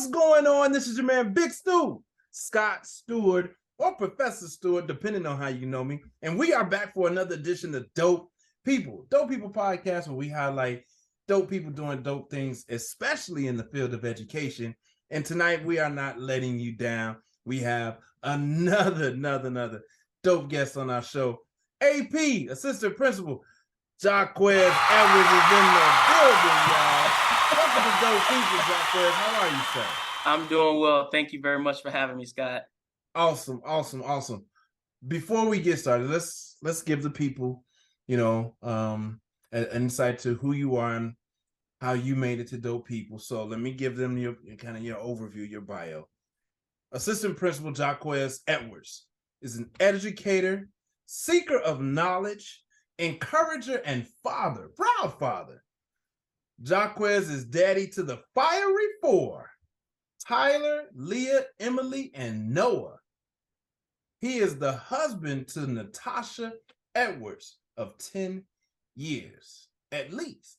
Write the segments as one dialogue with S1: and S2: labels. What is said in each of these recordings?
S1: What's going on? This is your man, Big Stu, Scott Stewart, or Professor Stewart, depending on how you know me. And we are back for another edition of Dope People Podcast, where we highlight dope people doing dope things, especially in the field of education. And tonight we are not letting you down. We have another dope guest on our show. AP, Assistant Principal Jacques Edwards is in the building, y'all. Welcome to Dope People, Jacques. How are you, sir?
S2: I'm doing well. Thank you very much for having me, Scott.
S1: Awesome. Before we get started, let's give the people, an insight to who you are and how you made it to Dope People. So let me give them your overview, your bio. Assistant Principal Jacques Edwards is an educator, seeker of knowledge, encourager, and father, proud father. Jacques is daddy to the fiery four: Tyler, Leah, Emily, and Noah. He is the husband to Natasha Edwards of 10 years, at least.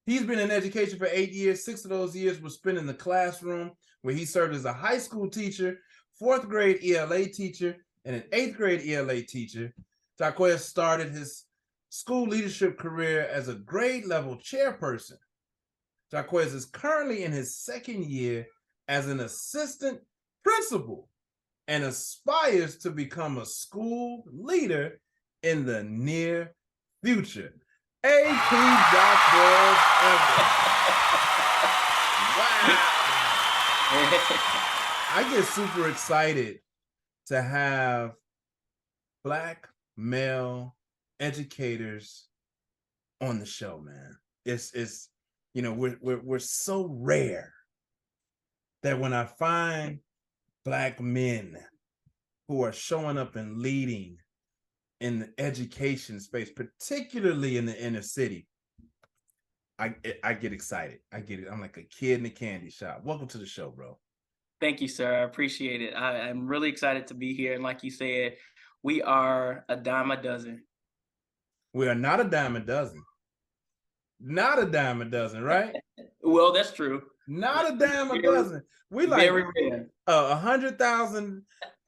S1: He's been in education for 8 years. 6 of those years were spent in the classroom, where he served as a high school teacher, 4th grade ELA teacher, and an 8th grade ELA teacher. Jacques started his school leadership career as a grade level chairperson. Jacques is currently in his 2nd year as an assistant principal and aspires to become a school leader in the near future. AP Jacques Edwards. Wow. I get super excited to have Black male educators on the show, man. It's we're so rare that when I find Black men who are showing up and leading in the education space, particularly in the inner city, I get excited. I get it. I'm like a kid in a candy shop. Welcome to the show, bro.
S2: Thank you, sir. I appreciate it. I'm really excited to be here. And like you said, we are a dime a dozen.
S1: We are not a dime a dozen. Not a dime a dozen, right?
S2: Well, that's true.
S1: Not a dime a dozen. We like
S2: very rare.
S1: $100,000,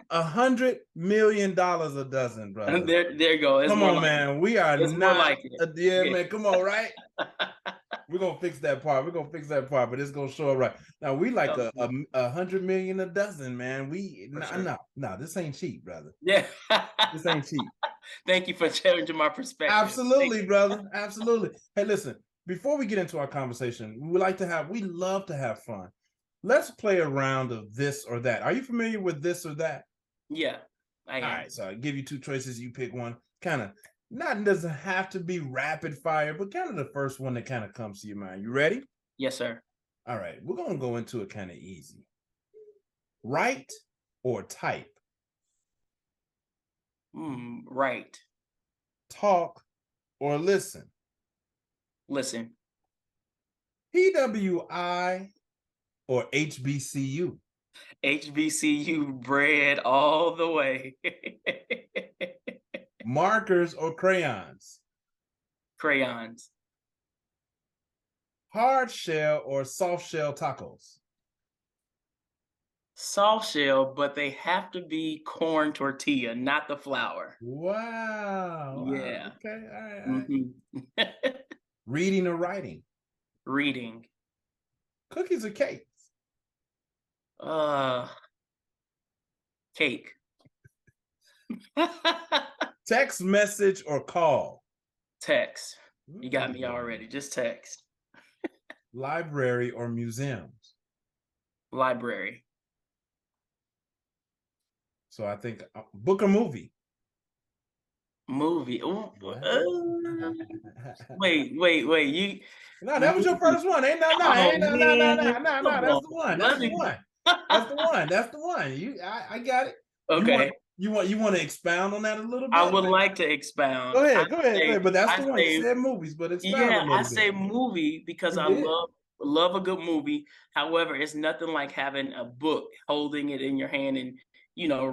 S1: $100 million a dozen, brother.
S2: There you go. It's
S1: come on, man. We are
S2: it's
S1: not.
S2: More like it.
S1: Yeah, man. Come on, right? We're gonna fix that part. But it's gonna show up right. Now we like $100 million a dozen, man. No, this ain't cheap, brother.
S2: Yeah,
S1: this ain't cheap.
S2: Thank you for changing my perspective.
S1: Absolutely, brother. Absolutely. Hey, listen. Before we get into our conversation, we love to have fun. Let's play a round of this or that. Are you familiar with this or that?
S2: Yeah, I am.
S1: All right, so I give you 2 choices. You pick one. Doesn't have to be rapid fire, but kind of the first one that kind of comes to your mind. You ready?
S2: Yes, sir.
S1: All right, we're gonna go into it kind of easy. Write or type?
S2: Write.
S1: Talk or listen?
S2: Listen.
S1: PWI or HBCU?
S2: HBCU bread all the way.
S1: Markers or crayons?
S2: Crayons.
S1: Hard shell or soft shell tacos?
S2: Soft shell, but they have to be corn tortilla, not the flour.
S1: Wow.
S2: Yeah.
S1: Okay. All right. Mm-hmm. Reading or writing?
S2: Reading.
S1: Cookies or cakes?
S2: Cake.
S1: Text message or call?
S2: Text. You got me already. Just text.
S1: Library or museums?
S2: Library.
S1: So I think book or movie?
S2: Movie. Wait. You?
S1: No, that was your first one. No. That's the one. That's the one. I got it.
S2: Okay.
S1: You want to expound on that a little bit?
S2: I would like to expound.
S1: Go ahead. But that's the one. You said movies, but expound a little bit.
S2: I say movie because I love a good movie. However, it's nothing like having a book, holding it in your hand and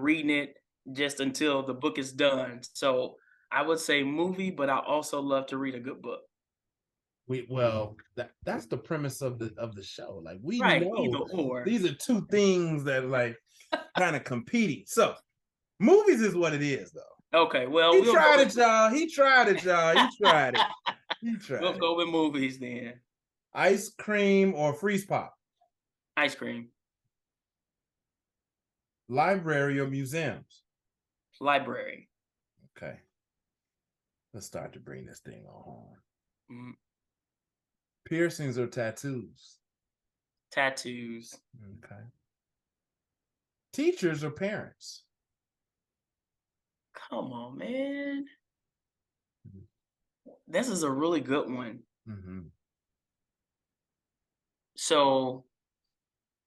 S2: reading it just until the book is done. So I would say movie, but I also love to read a good book.
S1: That's the premise of the show. Like we
S2: Right, either
S1: know
S2: or.
S1: these are two things that like kind of competing. So movies is what it is, though.
S2: Okay, well,
S1: He tried it, y'all. He tried it, y'all. He tried it. He tried
S2: we'll
S1: it.
S2: go with movies then.
S1: Ice cream or freeze pop?
S2: Ice cream.
S1: Library or museums?
S2: Library.
S1: Okay. Let's start to bring this thing on home.
S2: Mm.
S1: Piercings or tattoos?
S2: Tattoos.
S1: Okay. Teachers or parents?
S2: Come on, man.
S1: Mhm.
S2: This is a really good one.
S1: Mm-hmm.
S2: So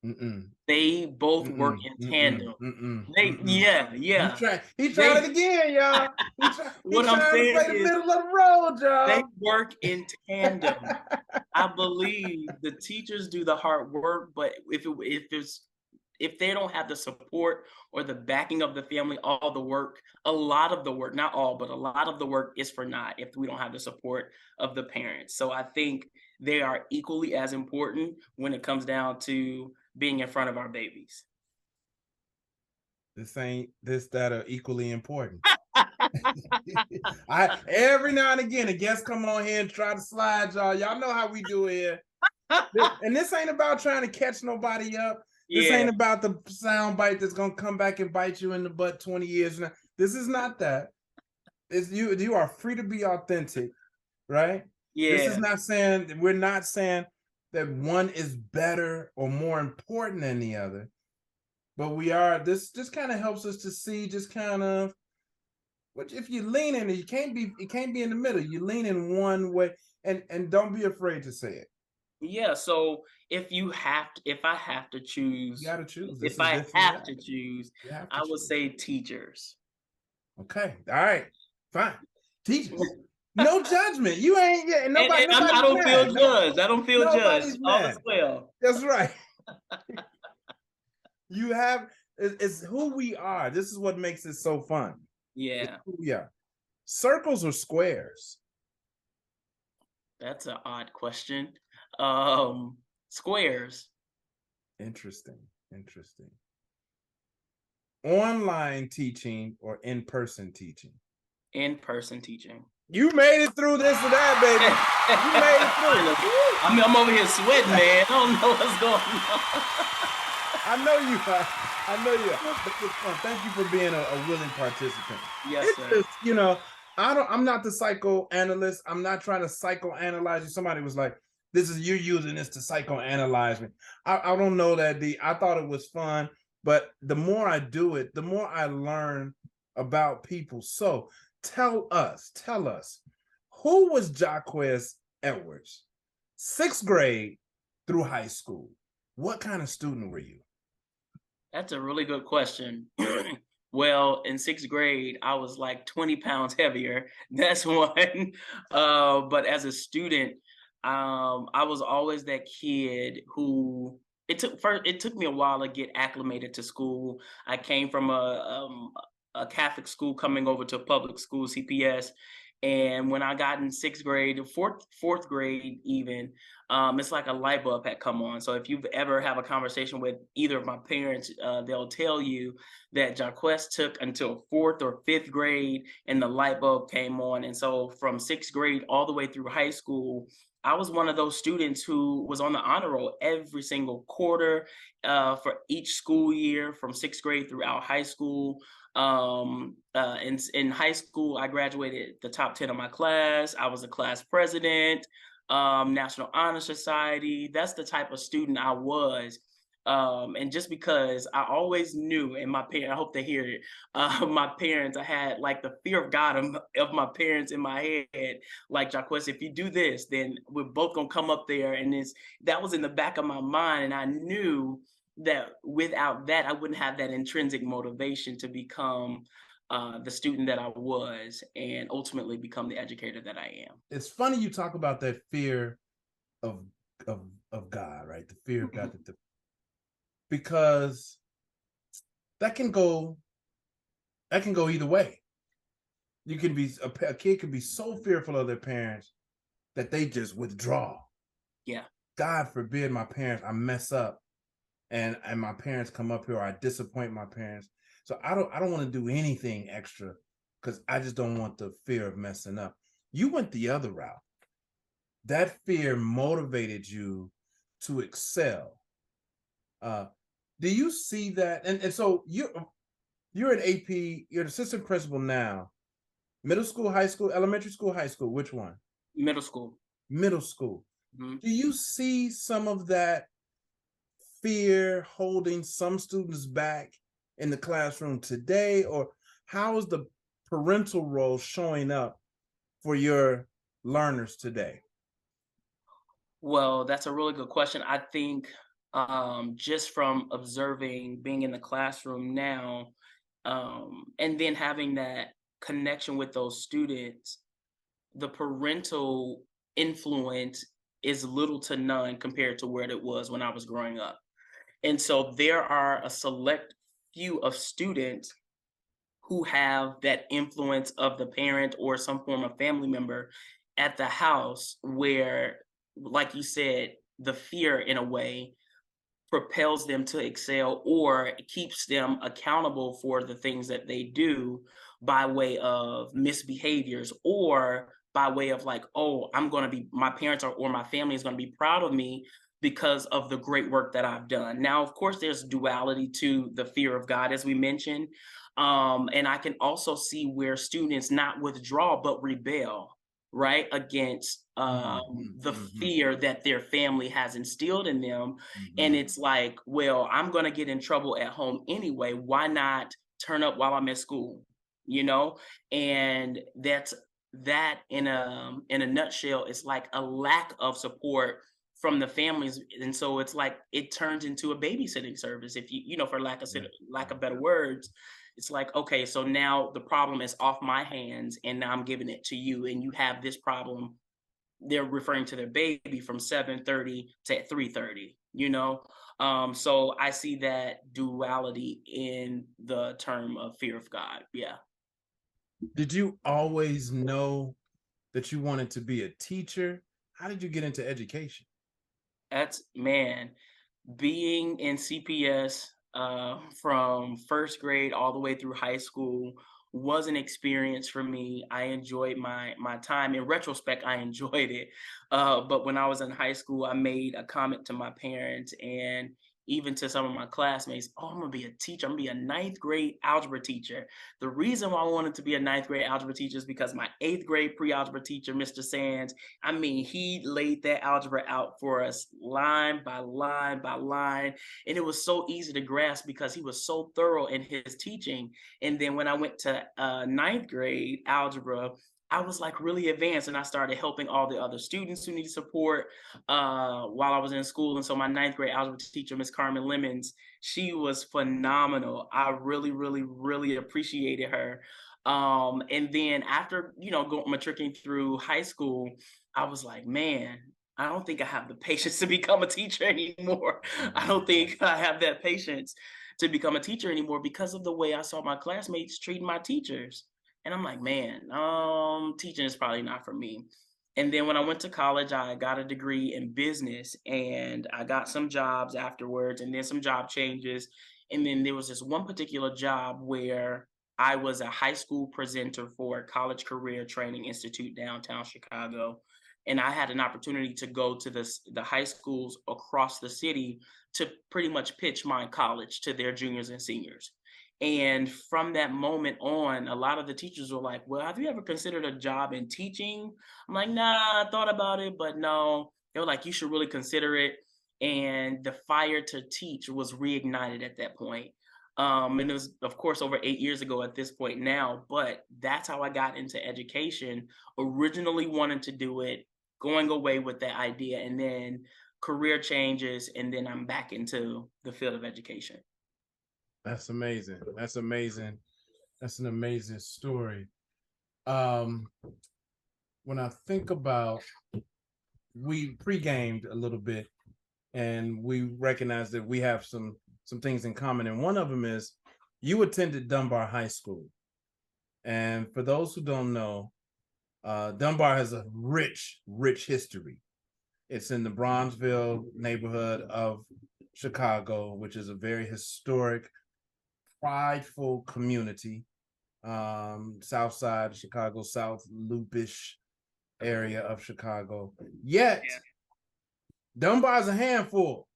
S1: Mm-mm.
S2: they both work
S1: Mm-mm.
S2: in
S1: Mm-mm.
S2: tandem.
S1: Mm-mm.
S2: They,
S1: Mm-mm.
S2: yeah.
S1: He
S2: They,
S1: tried it again, y'all. He
S2: what I'm
S1: tried to
S2: saying
S1: play the
S2: is
S1: middle of the road,
S2: they
S1: y'all.
S2: work in tandem. I believe the teachers do the hard work, but if they don't have the support or the backing of the family, all the work, a lot of the work, not all, but a lot of the work is for naught if we don't have the support of the parents. So I think they are equally as important when it comes down to being in front of our babies.
S1: That are equally important. I every now and again a guest come on here and try to slide y'all. Y'all know how we do here. And this ain't about trying to catch nobody up. This
S2: Yeah,
S1: ain't about the sound bite that's gonna come back and bite you in the butt 20 years from now. This is not that. It's you are free to be authentic, right? This is
S2: yeah,
S1: not saying we're not saying that one is better or more important than the other, but we are this just kind of helps us to see just kind of which if you lean in it can't be in the middle. You lean in one way and don't be afraid to say it.
S2: yeah. So if I have to
S1: You
S2: choose,
S1: got to choose.
S2: if
S1: This
S2: I
S1: is
S2: have
S1: that.
S2: to choose,
S1: You have to
S2: I would
S1: choose.
S2: say teachers.
S1: Okay. All right. Fine. Teachers. No judgment. You ain't yeah.
S2: And I
S1: Nobody's
S2: don't feel
S1: mad.
S2: judged. I don't feel judged.
S1: Nobody's
S2: All is
S1: mad.
S2: well.
S1: That's right. You have it's who we are. This is what makes it so fun. It's
S2: Yeah,
S1: who we are. Circles or squares?
S2: that's an odd question. Squares,
S1: Interesting. Interesting. Online teaching or in-person teaching?
S2: in-person teaching.
S1: You made it through this or that, baby. You made it through.
S2: I mean, I'm over here sweating, man. I don't know what's going on.
S1: I know you are. I know you are. Thank you for being a willing participant.
S2: Yes,
S1: It's
S2: sir.
S1: just, I'm not the psychoanalyst. I'm not trying to psychoanalyze you. Somebody was like, you're using this to psychoanalyze me. I don't know that I thought it was fun, but the more I do it, the more I learn about people. So tell us, who was Jacques Edwards? 6th grade through high school. What kind of student were you?
S2: That's a really good question. Well, in 6th grade, I was like 20 pounds heavier. That's one. But as a student, I was always that kid who it took me a while to get acclimated to school. I came from a Catholic school coming over to a public school, CPS. And when I got in 6th grade, fourth grade even, it's like a light bulb had come on. So if you've ever have a conversation with either of my parents, they'll tell you that Jacques took until 4th or 5th grade and the light bulb came on. And so from 6th grade all the way through high school, I was one of those students who was on the honor roll every single quarter for each school year from 6th grade throughout high school. In high school, I graduated the top 10 of my class. I was a class president, National Honor Society. That's the type of student I was. And just because I always knew, and my parents, I hope they hear it, my parents, I had like the fear of God of my parents in my head. Like, Jacques, if you do this, then we're both gonna come up there. And that was in the back of my mind. And I knew that without that, I wouldn't have that intrinsic motivation to become the student that I was and ultimately become the educator that I am.
S1: It's funny you talk about that fear of of God, right? The fear of God, because that can go either way. You can be a kid can be so fearful of their parents that they just withdraw.
S2: Yeah.
S1: God forbid I mess up and my parents come up here, or I disappoint my parents. So I don't want to do anything extra because I just don't want the fear of messing up. You went the other route. That fear motivated you to excel. Uh, do you see that? And so you're an AP, you're an assistant principal now. Middle school, high school, elementary school, high school, which one?
S2: Middle school.
S1: Middle school.
S2: Mhm.
S1: Do you see some of that fear holding some students back in the classroom today? Or how is the parental role showing up for your learners today?
S2: Well, that's a really good question. I think just from observing being in the classroom now, and then having that connection with those students, the parental influence is little to none compared to where it was when I was growing up. And so there are a select few of students who have that influence of the parent or some form of family member at the house where, like you said, the fear in a way propels them to excel or keeps them accountable for the things that they do by way of misbehaviors or by way of like, oh, I'm going to be, my parents or my family is going to be proud of me because of the great work that I've done. Now, of course, there's duality to the fear of God, as we mentioned. And I can also see where students not withdraw, but rebel, right, against
S1: Mhm,
S2: the
S1: mhm,
S2: fear that their family has instilled in them. And
S1: mhm.
S2: it's like, well, I'm going to get in trouble at home anyway. Why not turn up while I'm at school? You know? And that's that in a nutshell, it's like a lack of support from the families. And so it's like it turns into a babysitting service, if you know, for
S1: Yeah,
S2: lack
S1: yeah.
S2: of better words. It's like, okay, so now the problem is off my hands and now I'm giving it to you, and you have this problem. They're referring to their baby from 7:30 to 3:30, you know? So I see that duality in the term of fear of God. Yeah.
S1: Did you always know that you wanted to be a teacher? How did you get into education?
S2: That's man, being in CPS from first grade all the way through high school was an experience for me. I enjoyed my time. In retrospect, I enjoyed it. But when I was in high school, I made a comment to my parents and even to some of my classmates, oh, I'm gonna be a teacher. I'm gonna be a ninth grade algebra teacher. The reason why I wanted to be a ninth grade algebra teacher is because my eighth grade pre-algebra teacher, Mr. Sands, I mean, he laid that algebra out for us line by line by line. And it was so easy to grasp because he was so thorough in his teaching. And then when I went to ninth grade algebra, I was like really advanced and I started helping all the other students who need support while I was in school. And so my ninth grade algebra teacher, Miss Carmen Lemons, she was phenomenal. I really, really, really appreciated her. And then after, you know, matriculating through high school, I was like, man, I don't think I have the patience to become a teacher anymore. I don't think I have that patience to become a teacher anymore because of the way I saw my classmates treating my teachers. And I'm like, man, teaching is probably not for me. And then when I went to college, I got a degree in business and I got some jobs afterwards and then some job changes. And then there was this one particular job where I was a high school presenter for a college career training institute downtown Chicago. And I had an opportunity to go to the high schools across the city to pretty much pitch my college to their juniors and seniors. And from that moment on, a lot of the teachers were like, well, have you ever considered a job in teaching? I'm like, nah, I thought about it, but no. They were like, you should really consider it. And the fire to teach was reignited at that point. And it was, of course, over 8 years ago at this point now, but that's how I got into education. Originally wanted to do it, going away with that idea, and then career changes, and then I'm back into the field of education.
S1: That's amazing. That's amazing. That's an amazing story. Um, when I think about, we pre-gamed a little bit and we recognize that we have some things in common. And one of them is you attended Dunbar High School. And for those who don't know, Dunbar has a rich, rich history. It's in the Bronzeville neighborhood of Chicago, which is a very historic, prideful community. South side Chicago, South Loopish area of Chicago. Yet,
S2: Yeah.
S1: Dunbar's a handful.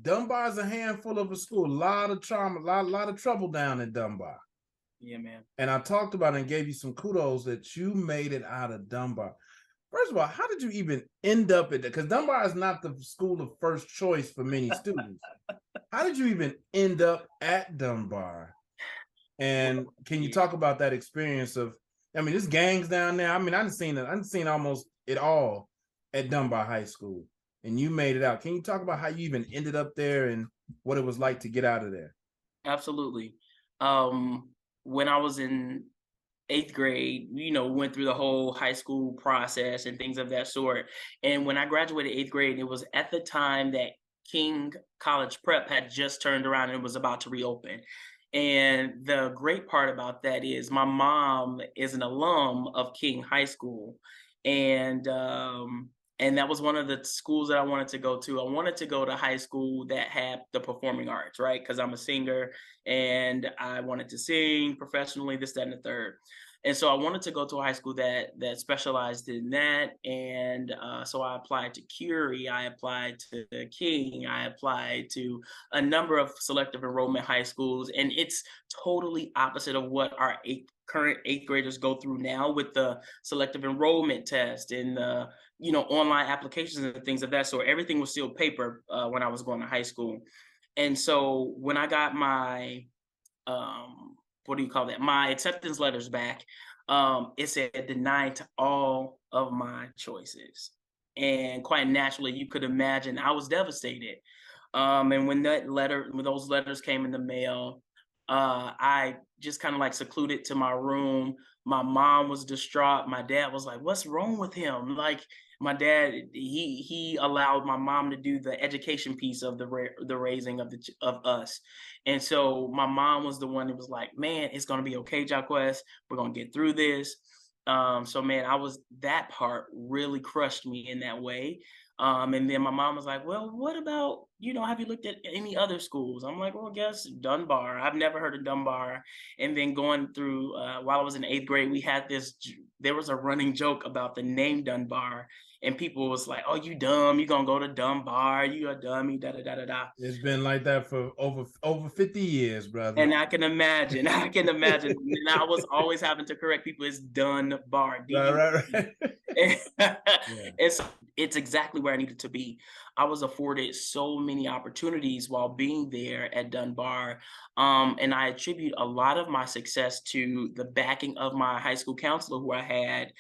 S1: Dunbar's a handful of a school. A lot of trauma, lot of trouble down in Dunbar.
S2: Yeah, man.
S1: And I talked about it and gave you some kudos that you made it out of Dunbar. First of all, how did you even end up at that? Because Dunbar is not the school of first choice for many students. How did you even end up at Dunbar? And can you talk about that experience of, I mean, there's gangs down there. I mean, I've seen almost it all at Dunbar High School, and you made it out. Can you talk about how you even ended up there and what it was like to get out of there?
S2: Absolutely. When I was in 8th grade, went through the whole high school process and things of that sort. And when I graduated 8th grade, it was at the time that King College Prep had just turned around and was about to reopen. And the great part about that is my mom is an alum of King High School. And that was one of the schools that I wanted to go to. I wanted to go to high school that had the performing arts, right? Because I'm a singer and I wanted to sing professionally, this, that, and the third. And so I wanted to go to a high school that specialized in that. And so I applied to Curie, I applied to King, I applied to a number of selective enrollment high schools. And it's totally opposite of what our current 8th graders go through now with the selective enrollment test and the online applications and things of that sort. Everything was still paper when I was going to high school. And so when I got my what do you call that? My acceptance letters back, it said denied to all of my choices. And quite naturally, you could imagine I was devastated. And when those letters came in the mail, I just kind of like secluded to my room. My mom was distraught. My dad was like, "What's wrong with him?" Like my dad, he allowed my mom to do the education piece of the raising of us, and so my mom was the one that was like, "Man, it's gonna be okay, Jacques. We're gonna get through this." So man, that part really crushed me in that way. And then my mom was like, "Well, what about, have you looked at any other schools?" I'm like, "Well, I guess Dunbar. I've never heard of Dunbar." And then going through, while I was in 8th grade, there was a running joke about the name Dunbar. And people was like, "Oh, you dumb. You going to go to Dunbar. You a dummy, da da da da da."
S1: It's been like that for over 50 years, brother.
S2: And I can imagine, And I was always having to correct people. It's Dunbar,
S1: Right,
S2: D-U-N-B.
S1: right, yeah.
S2: And so it's exactly where I needed to be. I was afforded so many opportunities while being there at Dunbar. And I attribute a lot of my success to the backing of my high school counselor who I had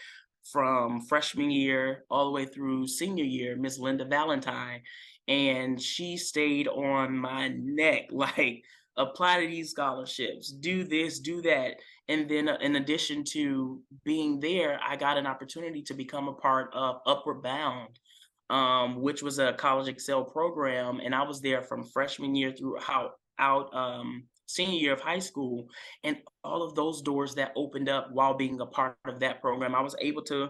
S2: from freshman year all the way through senior year, Miss Linda Valentine. And she stayed on my neck, like, apply to these scholarships, do this, do that. And then in addition to being there, I got an opportunity to become a part of Upward Bound, which was a college excel program. And I was there from freshman year through senior year of high school. And all of those doors that opened up while being a part of that program, I was able to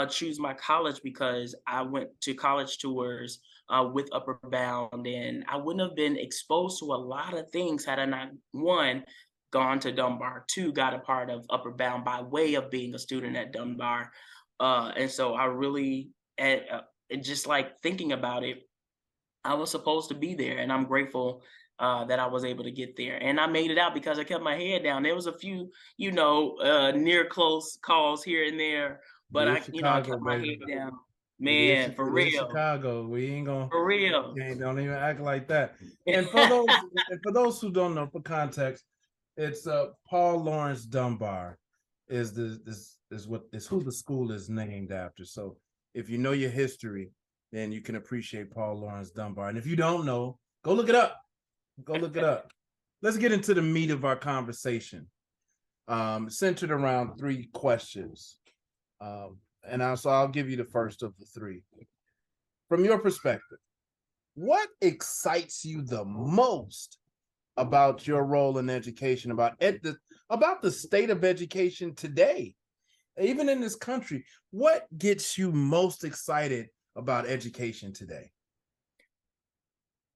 S2: choose my college because I went to college tours with Upward Bound, and I wouldn't have been exposed to a lot of things had I not, one, gone to Dunbar, two, got a part of Upward Bound by way of being a student at Dunbar. And so I really, just like thinking about it, I was supposed to be there, and I'm grateful that I was able to get there. And I made it out because I kept my head down. There was a few, near close calls here and there, but
S1: It is
S2: I
S1: Chicago,
S2: kept my
S1: baby.
S2: head down.
S1: It
S2: Man, for
S1: is
S2: real,
S1: Chicago. We ain't gonna,
S2: for real.
S1: don't even act like that. And for those who don't know, for context, it's Paul Lawrence Dunbar is who the school is named after. So if you know your history, then you can appreciate Paul Lawrence Dunbar. And if you don't know, go look it up. Go look it up. Let's get into the meat of our conversation. Centered around 3 questions. I'll give you the first of the 3. From your perspective, what excites you the most about your role in education, about the state of education today? even in this country. What gets you most excited about education today?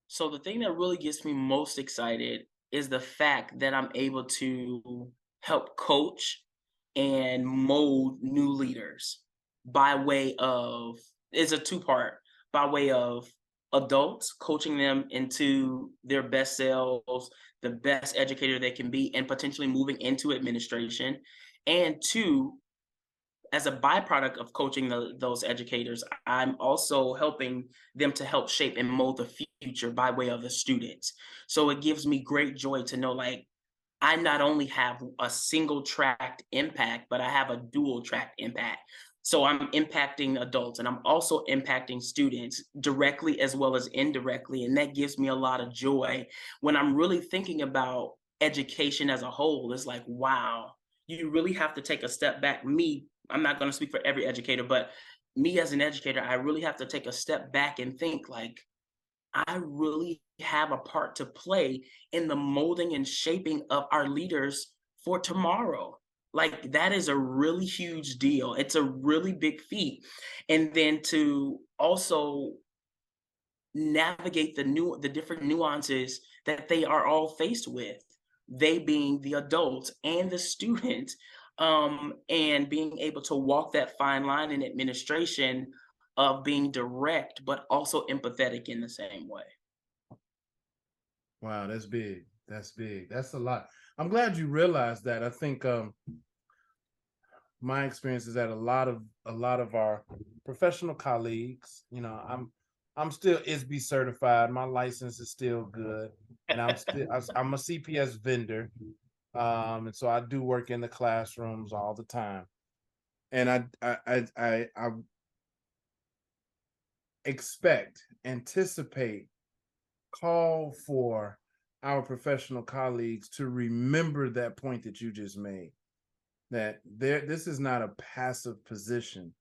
S2: So the thing that really gets me most excited is the fact that I'm able to help coach and mold new leaders by way of, it's a two-part, by way of adults, coaching them into their best selves, the best educator they can be, and potentially moving into administration. And two, as a byproduct of coaching those educators, I'm also helping them to help shape and mold the future by way of the students. So it gives me great joy to know, like, I not only have a single tracked impact, but I have a dual tracked impact. So I'm impacting adults and I'm also impacting students directly as well as indirectly. And that gives me a lot of joy when I'm really thinking about education as a whole. It's like, wow, you really have to take a step back. I'm not going to speak for every educator, but me as an educator, I really have to take a step back and think, like, I really have a part to play in the molding and shaping of our leaders for tomorrow. Like, that is a really huge deal. It's a really big feat. And then to also navigate the different nuances that they are all faced with, they being the adults and the students, and being able to walk that fine line in administration of being direct but also empathetic in the same way.
S1: Wow, that's big. That's big. That's a lot. I'm glad you realized that. I think my experience is that a lot of our professional colleagues, I'm still ISB certified. My license is still good, and I'm a CPS vendor, and so I do work in the classrooms all the time. And I expect, anticipate, call for our professional colleagues to remember that point that you just made, that this is not a passive position.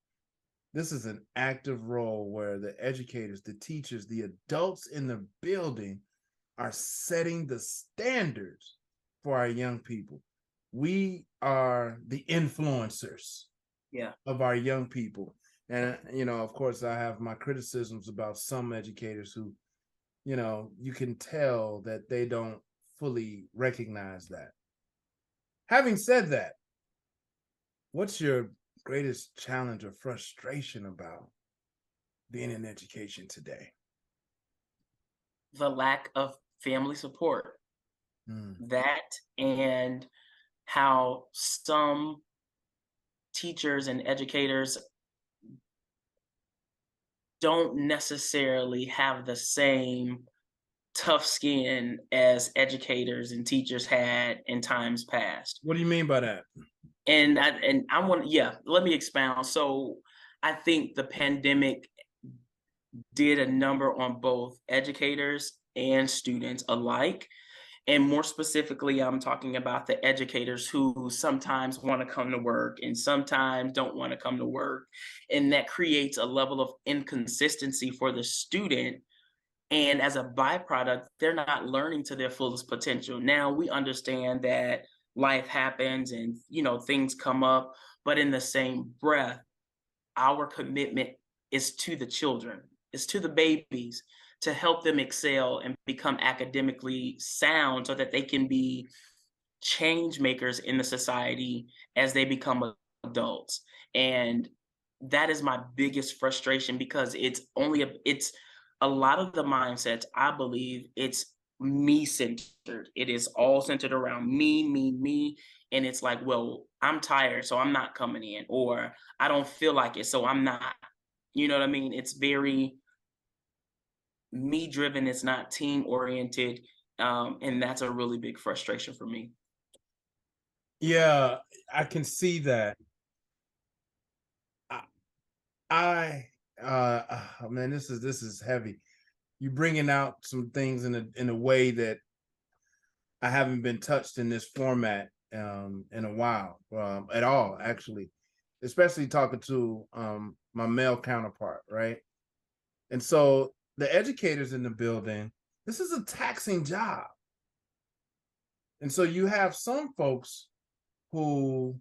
S1: This is an active role where the educators, the teachers, the adults in the building are setting the standards for our young people. We are the influencers
S2: Yeah.
S1: of our young people. And, of course, I have my criticisms about some educators who, you can tell that they don't fully recognize that. Having said that, what's your greatest challenge or frustration about being in education today?
S2: The lack of family support,
S1: Mm.
S2: that, and how some teachers and educators don't necessarily have the same tough skin as educators and teachers had in times past.
S1: What do you mean by that?
S2: And I want, yeah, let me expound. So I think the pandemic did a number on both educators and students alike. And more specifically, I'm talking about the educators who sometimes want to come to work and sometimes don't want to come to work. And that creates a level of inconsistency for the student. And as a byproduct, they're not learning to their fullest potential. Now we understand that life happens and, things come up, but in the same breath, our commitment is to the children, is to the babies, to help them excel and become academically sound so that they can be change makers in the society as they become adults. And that is my biggest frustration, because it's a lot of the mindsets, I believe it's me centered. It is all centered around me, me, me. And it's like, well, I'm tired, so I'm not coming in, or I don't feel like it, so I'm not. You know what I mean? It's very me driven, it's not team oriented. And that's a really big frustration for me.
S1: Yeah, I can see that. I, man, this is heavy. You bringing out some things in a way that I haven't been touched in this format in a while, at all, actually, especially talking to my male counterpart, right? And so the educators in the building, this is a taxing job. And so you have some folks who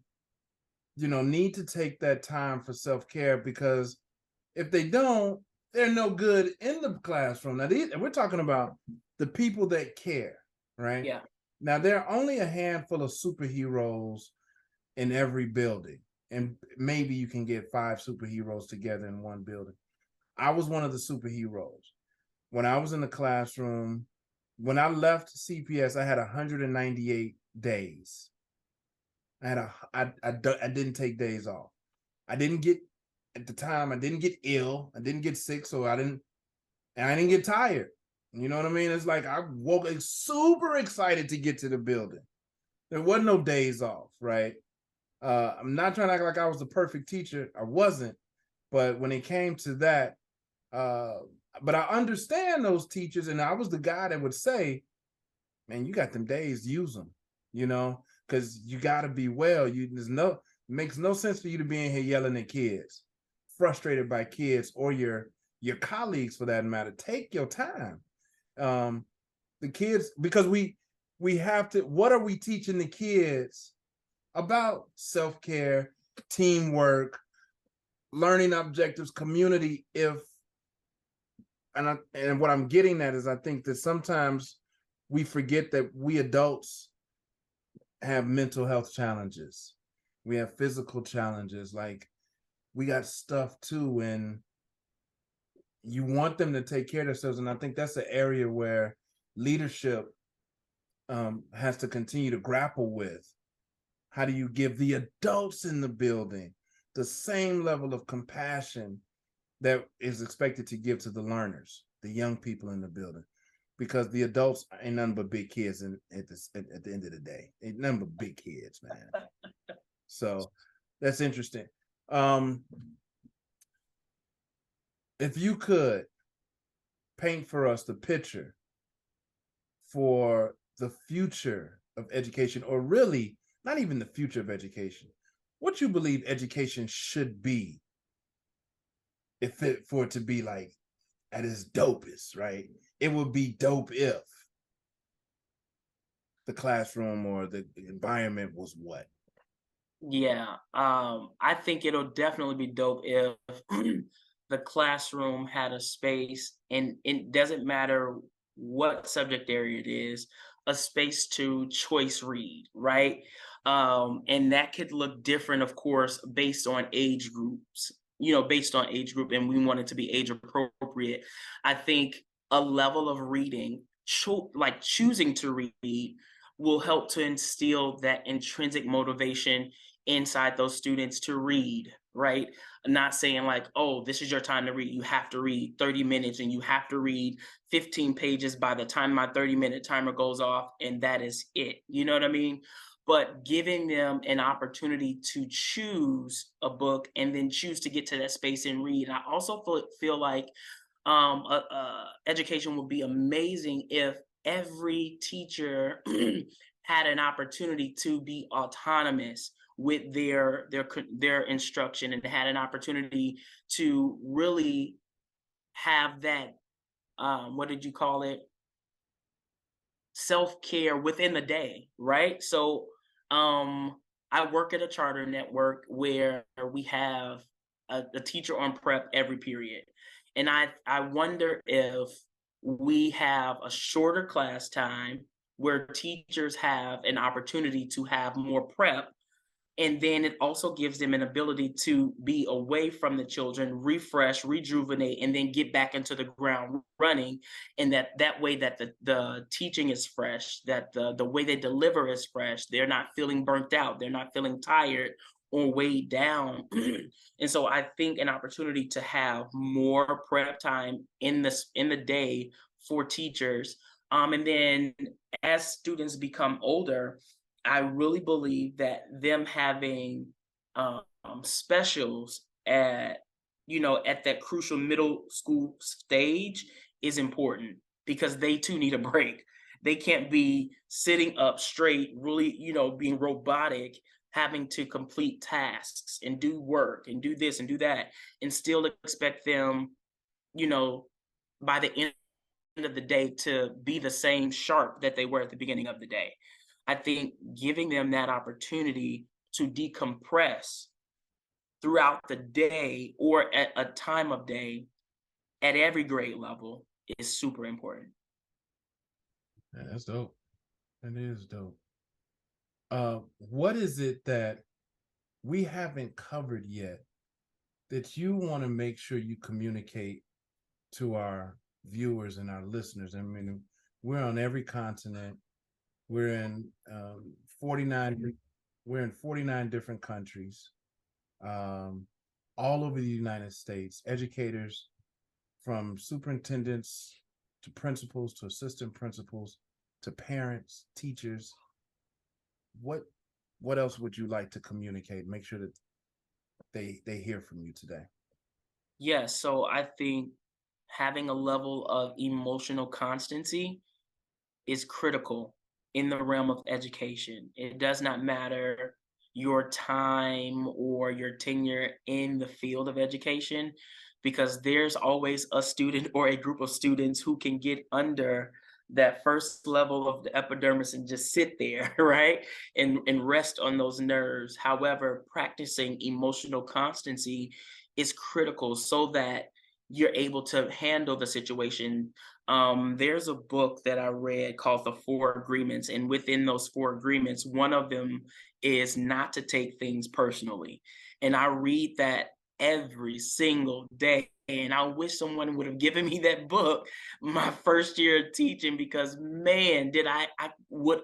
S1: need to take that time for self-care, because if they don't, they're no good in the classroom. Now, we're talking about the people that care, right?
S2: Yeah.
S1: Now, there are only a handful of superheroes in every building, and maybe you can get 5 superheroes together in one building. I was one of the superheroes. When I was in the classroom, when I left CPS, I had 198 days. I didn't take days off. I didn't get At the time, I didn't get ill. I didn't get sick, so I didn't get tired. You know what I mean? It's like I woke up super excited to get to the building. There wasn't no days off, right? I'm not trying to act like I was the perfect teacher. I wasn't. But when it came to that, uh, but I understand those teachers, and I was the guy that would say, man, you got them days, use them, because you got to be well. It makes no sense for you to be in here yelling at kids, frustrated by kids, or your colleagues for that matter. Take your time. The kids, because we have to, what are we teaching the kids about self-care, teamwork, learning objectives, community, and what I'm getting at is, I think that sometimes we forget that we adults have mental health challenges. We have physical challenges. Like, we got stuff too, and you want them to take care of themselves. And I think that's an area where leadership has to continue to grapple with. How do you give the adults in the building the same level of compassion that is expected to give to the learners, the young people in the building? Because the adults ain't nothing but big kids at the end of the day. Ain't nothing but big kids, man. So that's interesting. If you could paint for us the picture for the future of education, or really not even the future of education, what you believe education should be, for it to be like at its dopest, right? It would be dope if the classroom or the environment was what?
S2: Yeah, I think it'll definitely be dope if the classroom had a space, and it doesn't matter what subject area it is, a space to choice read, right? And that could look different, of course, based on age groups, based on age group, and we want it to be age appropriate. I think a level of reading, like choosing to read, will help to instill that intrinsic motivation inside those students to read, right? Not saying like, oh, this is your time to read. You have to read 30 minutes and you have to read 15 pages by the time my 30-minute timer goes off, and that is it. You know what I mean? But giving them an opportunity to choose a book and then choose to get to that space and read. I also feel like education would be amazing if every teacher had an opportunity to be autonomous with their instruction, and had an opportunity to really have that, what did you call it, self-care within the day, right? So I work at a charter network where we have a teacher on prep every period, and I wonder if we have a shorter class time where teachers have an opportunity to have more prep, and then it also gives them an ability to be away from the children, refresh, rejuvenate, and then get back into the ground running. And that way that the teaching is fresh, that the way they deliver is fresh. They're not feeling burnt out. They're not feeling tired or weighed down. And so I think an opportunity to have more prep time in the day for teachers. And then as students become older, I really believe that them having specials at that crucial middle school stage is important, because they too need a break. They can't be sitting up straight, really, being robotic, having to complete tasks and do work and do this and do that, and still expect them, you know, by the end of the day to be the same sharp that they were at the beginning of the day. I think giving them that opportunity to decompress throughout the day or at a time of day at every grade level is super important.
S1: Man, that's dope. That is dope. What is it that we haven't covered yet that you want to make sure you communicate to our viewers and our listeners? I mean, we're on every continent. We're in 49. We're in 49 different countries, all over the United States. Educators, from superintendents to principals to assistant principals to parents, teachers. What else would you like to communicate? Make sure that they hear from you today.
S2: Yes, so I think having a level of emotional constancy is critical in the realm of education. It does not matter your time or your tenure in the field of education, because there's always a student or a group of students who can get under that first level of the epidermis and just sit there, right? And rest on those nerves. However, practicing emotional constancy is critical so that you're able to handle the situation. There's a book that I read called The Four Agreements, and within those four agreements, one of them is not to take things personally. And I read that every single day. And I wish someone would have given me that book my first year of teaching, because man, I would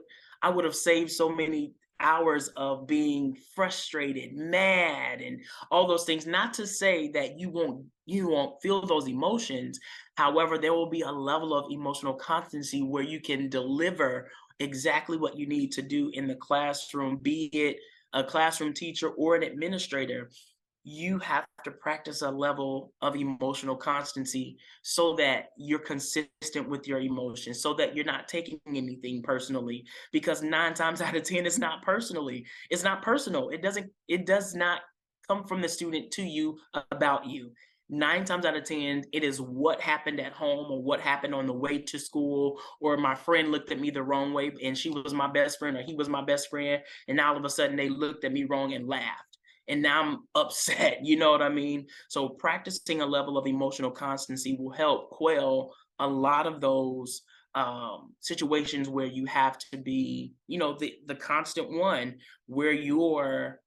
S2: have saved so many hours of being frustrated, mad, and all those things. Not to say that you won't feel those emotions. However, there will be a level of emotional constancy where you can deliver exactly what you need to do in the classroom, be it a classroom teacher or an administrator. You have to practice a level of emotional constancy so that you're consistent with your emotions, so that you're not taking anything personally, because 9 times out of 10, it's not personally. It's not personal. It does not come from the student to you about you. 9 times out of 10, it is what happened at home or what happened on the way to school, or my friend looked at me the wrong way and she was my best friend, or he was my best friend, and all of a sudden they looked at me wrong and laughed. And now I'm upset, you know what I mean? So practicing a level of emotional constancy will help quell a lot of those situations where you have to be, the constant one, where your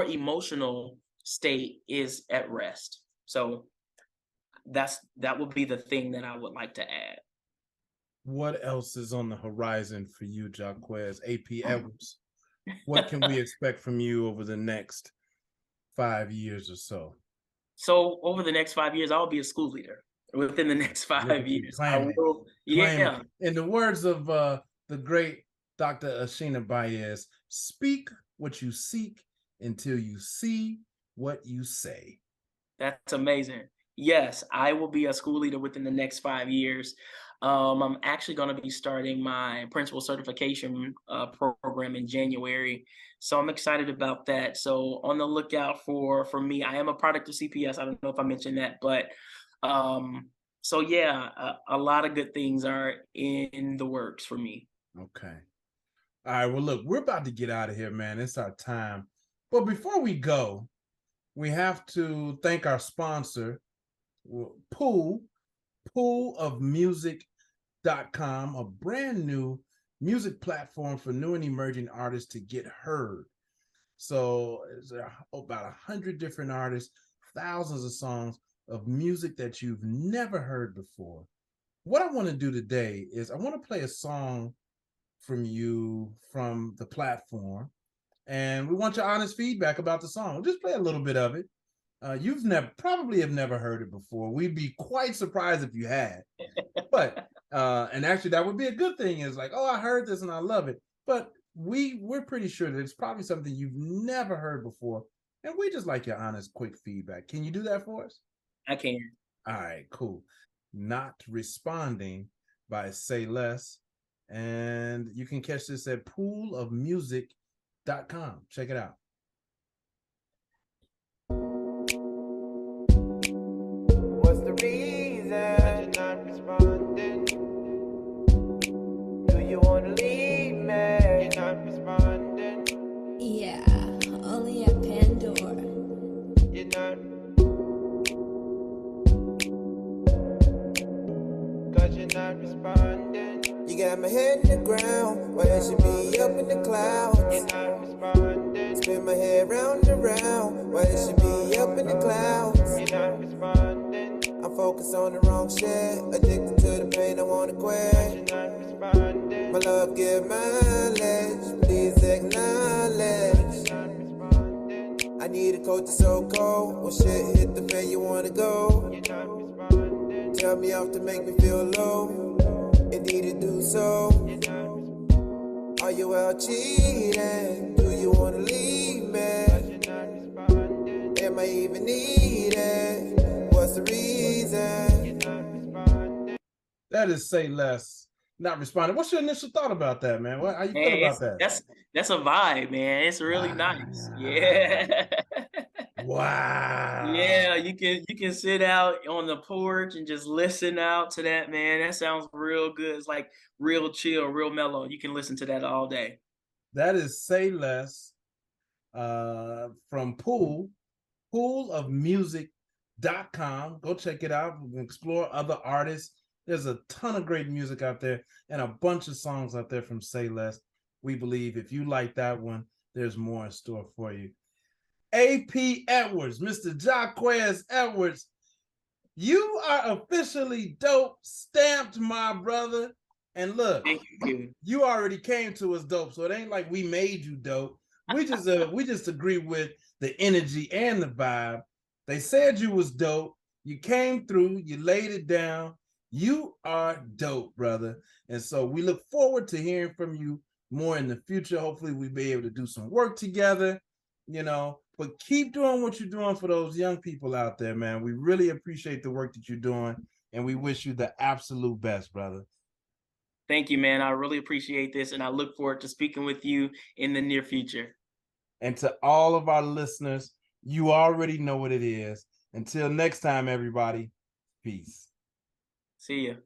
S2: emotional state is at rest. So that would be the thing that I would like to add.
S1: What else is on the horizon for you, Jacques AP Edwards? What can we expect from you over the next 5 years or so?
S2: So over the next 5 years, I'll be a school leader within the next 5 years. I will. Yeah.
S1: In the words of the great Dr. Ashina Baez, speak what you seek until you see what you say.
S2: That's amazing. Yes, I will be a school leader within the next 5 years. I'm actually going to be starting my principal certification program in January. So I'm excited about that. So on the lookout for me. I am a product of CPS. I don't know if I mentioned that, but so yeah, a lot of good things are in the works for me.
S1: Okay. All right. Well, look, we're about to get out of here, man. It's our time. But before we go, we have to thank our sponsor, poolofmusic.com, a brand new music platform for new and emerging artists to get heard. So there's about 100 different artists, thousands of songs of music that you've never heard before. What I want to do today is I want to play a song from you from the platform, and we want your honest feedback about the song. We'll just play a little bit of it. You've probably have never heard it before. We'd be quite surprised if you had. But and actually that would be a good thing, is like, oh, I heard this and I love it. But we're pretty sure that it's probably something you've never heard before. And we just like your honest, quick feedback. Can you do that for us?
S2: I can.
S1: All right, cool. Not Responding by Say Less. And you can catch this at poolofmusic.com. Check it out.
S3: What's the reason that you're not responding? Do you want to leave me? You're not responding. around. Why it should be up in the clouds? You're not responding. Spin my head round and around. Why it should be up in the clouds? You're not responding. I'm focused on the wrong shit. Addicted to the pain, I wanna quit. You're not responding. My love, give mileage. Please acknowledge. You're not responding. I need a coach that's so cold. When shit hit the fan, you wanna go. You're not responding. Tell me off to make me feel low. Indeed to do so. Are you out cheating? Do you wanna leave me? Am I even needed? What's the reason?
S1: That is Say Less, Not Responding. What's your initial thought about that, man? How you feel about that?
S2: That's a vibe, man. It's really nice. Yeah.
S1: Wow.
S2: Yeah, you can sit out on the porch and just listen out to that, man. That sounds real good. It's like real chill, real mellow. You can listen to that all day.
S1: That is Say Less from poolofmusic.com. Go check it out. We can explore other artists. There's a ton of great music out there and a bunch of songs out there from Say Less. We believe if you like that one, there's more in store for you. A.P. Edwards, Mr. Jacques Edwards, you are officially dope stamped, my brother. And look,
S2: thank you.
S1: You already came to us dope, so it ain't like we made you dope. We just agree with the energy and the vibe. They said you was dope. You came through. You laid it down. You are dope, brother. And so we look forward to hearing from you more in the future. Hopefully we'll be able to do some work together, but keep doing what you're doing for those young people out there, man. We really appreciate the work that you're doing, and we wish you the absolute best, brother.
S2: Thank you, man. I really appreciate this, and I look forward to speaking with you in the near future.
S1: And to all of our listeners, you already know what it is. Until next time, everybody, peace.
S2: See ya.